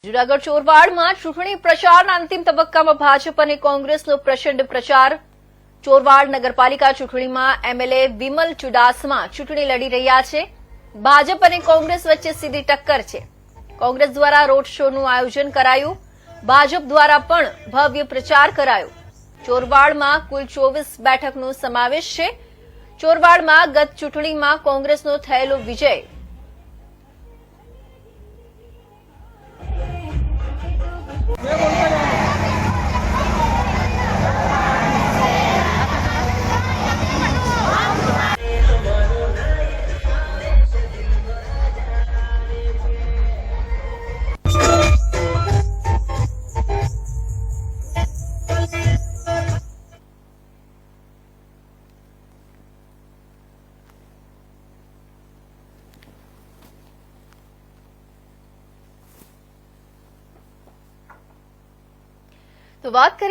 જૂનાગઢ ચોરવાડમાં ચૂંટણી પ્રચારના અંતિમ તબક્કામાં ભાજપ અને કોંગ્રેસનો પ્રચંડ પ્રચાર. ચોરવાડ નગરપાલિકા ચૂંટણીમાં એમએલએ વિમલ ચુડાસમા ચૂંટણી લડી રહ્યા છે. ભાજપ અને કોંગ્રેસ વચ્ચે સીધી ટક્કર છે. કોંગ્રેસ દ્વારા રોડ શોનું આયોજન કરાયું. ભાજપ દ્વારા પણ ભવ્ય પ્રચાર કરાયો. ચોરવાડમાં કુલ 24 બેઠકનો સમાવેશ છે. ચોરવાડમાં ગત ચૂંટણીમાં કોંગ્રેસનો થયેલો વિજય તો વાત કરીએ